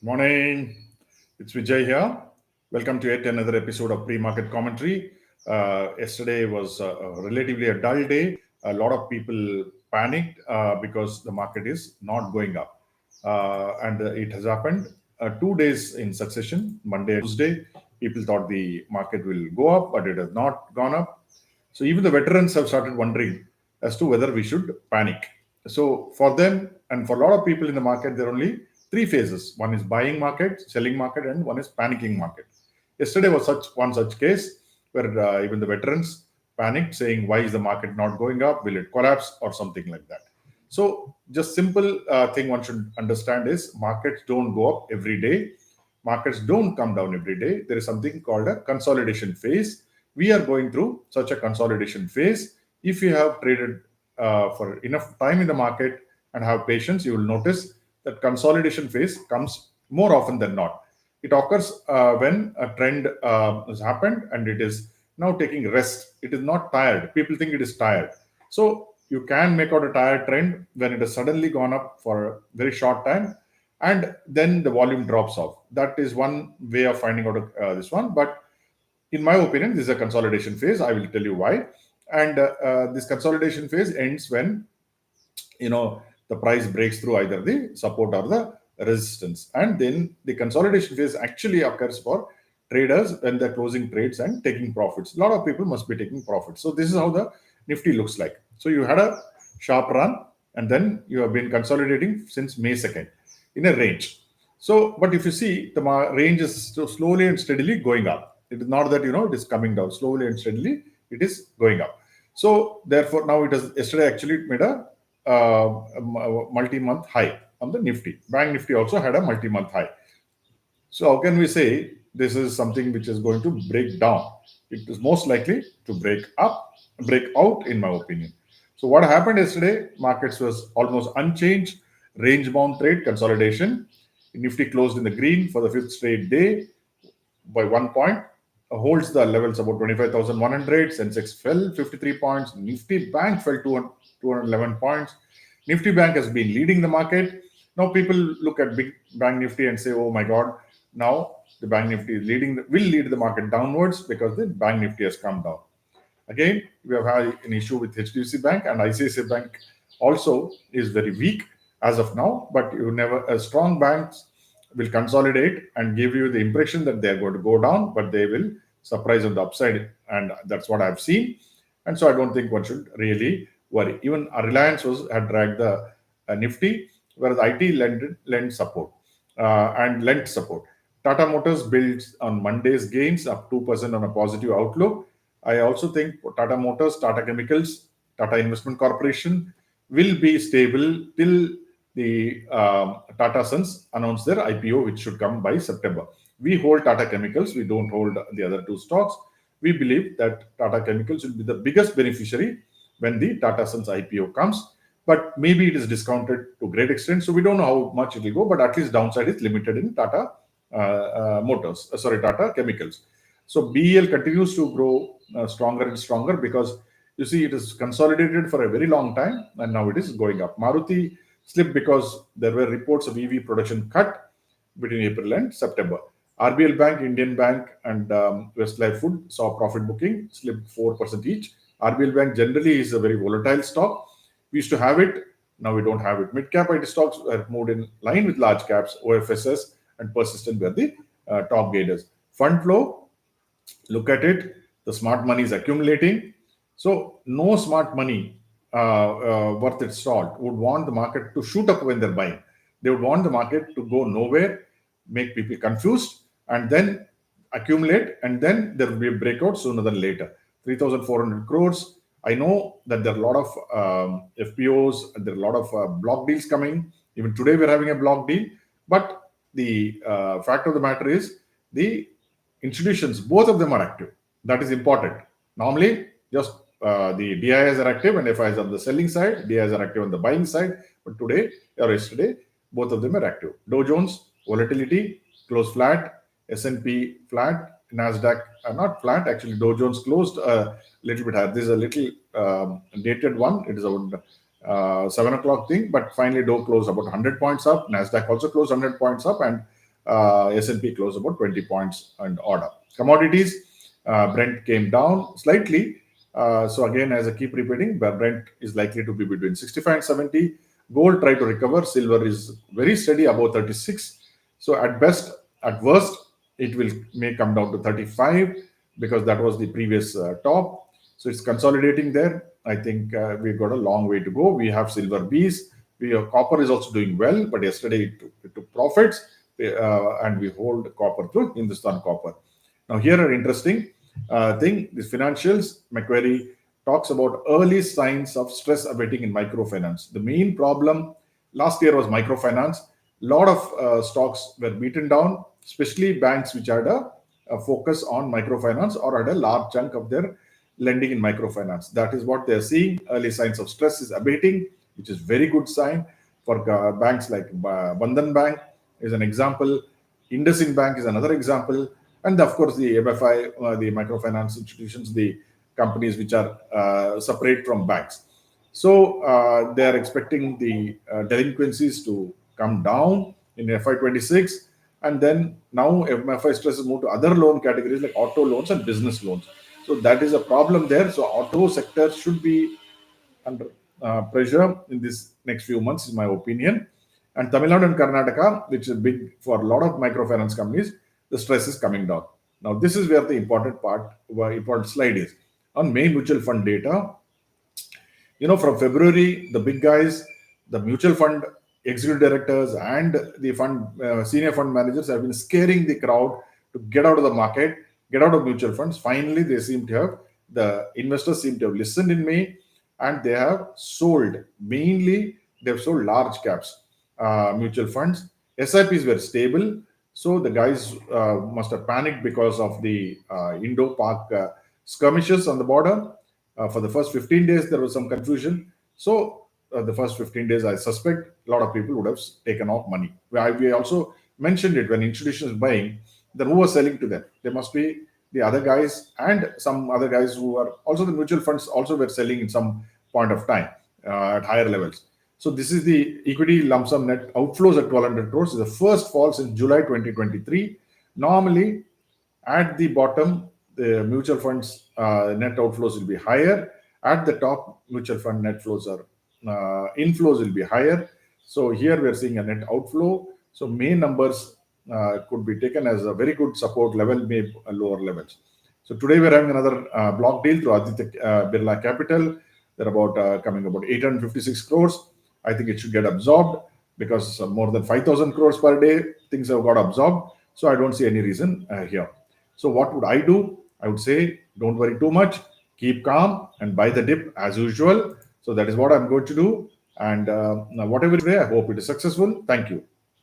Morning, it's Vijay here. Welcome to yet another episode of pre-market commentary. Yesterday was relatively a dull day. A lot of people panicked because the market is not going up, and it has happened 2 days in succession. Monday and Tuesday, people thought the market will go up, but it has not gone up. So even the veterans have started wondering as to whether we should panic. So for them and for a lot of people in the market, there are only three phases. One is buying market, selling market, and one is panicking market. Yesterday was such case where even the veterans panicked, saying, "Why is the market not going up? Will it collapse or something like that?" So just simple thing one should understand is markets don't go up every day. Markets don't come down every day. There is something called a consolidation phase. We are going through such a consolidation phase. If you have traded for enough time in the market and have patience, you will notice that consolidation phase comes more often than not. It occurs when a trend has happened and it is now taking rest. It is not tired. People think it is tired. So you can make out a tired trend when it has suddenly gone up for a very short time and then the volume drops off. That is one way of finding out this one. But in my opinion, this is a consolidation phase. I will tell you why. And this consolidation phase ends when the price breaks through either the support or the resistance, and then the consolidation phase actually occurs for traders when they're closing trades and taking profits. A lot of people must be taking profits. So this is how the Nifty looks like. So you had a sharp run and then you have been consolidating since May 2nd in a range. So but if you see, the range is slowly and steadily going up. It is not that it is coming down. Slowly and steadily it is going up. So therefore now it has yesterday actually made a multi-month high on the Nifty. Bank Nifty also had a multi-month high. So how can we say this is something which is going to break down? It is most likely to break out, in my opinion. So what happened yesterday? Markets was almost unchanged, range-bound trade consolidation. Nifty closed in the green for the fifth straight day by 1 point. Holds the levels about 25,100. Sensex fell 53 points. Nifty Bank fell 211 points. Nifty Bank has been leading the market. Now people look at big Bank Nifty and say, "Oh my God, now the Bank Nifty is will lead the market downwards because the Bank Nifty has come down." Again, we have had an issue with HDFC Bank, and ICICI Bank also is very weak as of now. But strong banks will consolidate and give you the impression that they are going to go down, but they will surprise on the upside, and that's what I've seen. And so I don't think one should really worry. Even Reliance had dragged the Nifty, whereas IT lent support and lent support. Tata Motors builds on Monday's gains up 2% on a positive outlook. I also think Tata Motors, Tata Chemicals, Tata Investment Corporation will be stable till the Tata Sons announce their IPO, which should come by September. We hold Tata Chemicals. We don't hold the other two stocks. We believe that Tata Chemicals will be the biggest beneficiary when the Tata Sons IPO comes. But maybe it is discounted to great extent. So we don't know how much it will go, but at least downside is limited in Tata Tata Chemicals. So BEL continues to grow stronger and stronger because you see it is consolidated for a very long time and now it is going up. Maruti slipped because there were reports of EV production cut between April and September. RBL Bank, Indian Bank, and Westlife Food saw profit booking slipped 4% each. RBL Bank generally is a very volatile stock. We used to have it, now we don't have it. Mid-cap IT stocks are moved in line with large caps. OFSS and Persistent were the top gainers. Fund flow, look at it. The smart money is accumulating. So no smart money worth its salt would want the market to shoot up when they're buying. They would want the market to go nowhere, make people confused, and then accumulate, and then there will be a breakout sooner than later. 3,400 crores. I know that there are a lot of FPOs, and there are a lot of block deals coming. Even today, we're having a block deal. But the fact of the matter is, the institutions, both of them are active. That is important. Normally, just the DIs are active and FIs on the selling side, DIs are active on the buying side. But today or yesterday, both of them are active. Dow Jones, volatility, closed flat. S&P flat. Nasdaq not flat. Actually, Dow Jones closed a little bit higher. This is a little dated one. It is about 7 o'clock thing. But finally, Dow closed about 100 points up. Nasdaq also closed 100 points up. And S&P closed about 20 points and order. Commodities, Brent came down slightly. So again, as I keep repeating, Brent is likely to be between 65 and 70. Gold tried to recover. Silver is very steady, above 36. So at best, at worst, it may come down to 35 because that was the previous top. So it's consolidating there. I think we've got a long way to go. We have silver Bs. Copper is also doing well, but yesterday it took profits, and we hold copper to Hindustan Copper. Now here an interesting thing, the financials, Macquarie talks about early signs of stress abating in microfinance. The main problem last year was microfinance. A lot of stocks were beaten down, especially banks which had a focus on microfinance or had a large chunk of their lending in microfinance. That is what they're seeing. Early signs of stress is abating, which is very good sign for banks like Bandhan Bank is an example. IndusInd Bank is another example. And of course, the MFI, the microfinance institutions, the companies which are separate from banks. So they are expecting the delinquencies to come down in FY26. And then now MFI stress has moved to other loan categories like auto loans and business loans. So that is a problem there. So auto sector should be under pressure in this next few months, is my opinion. And Tamil Nadu and Karnataka, which is big for a lot of microfinance companies, the stress is coming down. Now, this is where the important slide is. On main mutual fund data, from February, the big guys, the mutual fund executive directors and the fund senior fund managers have been scaring the crowd to get out of the market, get out of mutual funds. Finally, the investors seem to have listened in May, and they have sold. Mainly, they've sold large caps mutual funds. SIPs were stable. So the guys must have panicked because of the Indo-Pak skirmishes on the border. For the first 15 days, there was some confusion. So the first 15 days, I suspect a lot of people would have taken off money. We also mentioned it when institutions buying, then who was selling to them? There must be the other guys and some other guys who are also the mutual funds also were selling in some point of time at higher levels. So this is the equity lump sum net outflows at 1,200 crores. The first fall since July 2023. Normally, at the bottom, the mutual funds net outflows will be higher. At the top, mutual fund net flows are inflows will be higher. So here we are seeing a net outflow. So May numbers could be taken as a very good support level, maybe lower levels. So today we're having another block deal through Aditya Birla Capital. They're coming about 856 crores. I think it should get absorbed because more than 5,000 crores per day, things have got absorbed. So I don't see any reason here. So what would I do? I would say, don't worry too much. Keep calm and buy the dip as usual. So that is what I'm going to do. And whatever way, I hope it is successful. Thank you.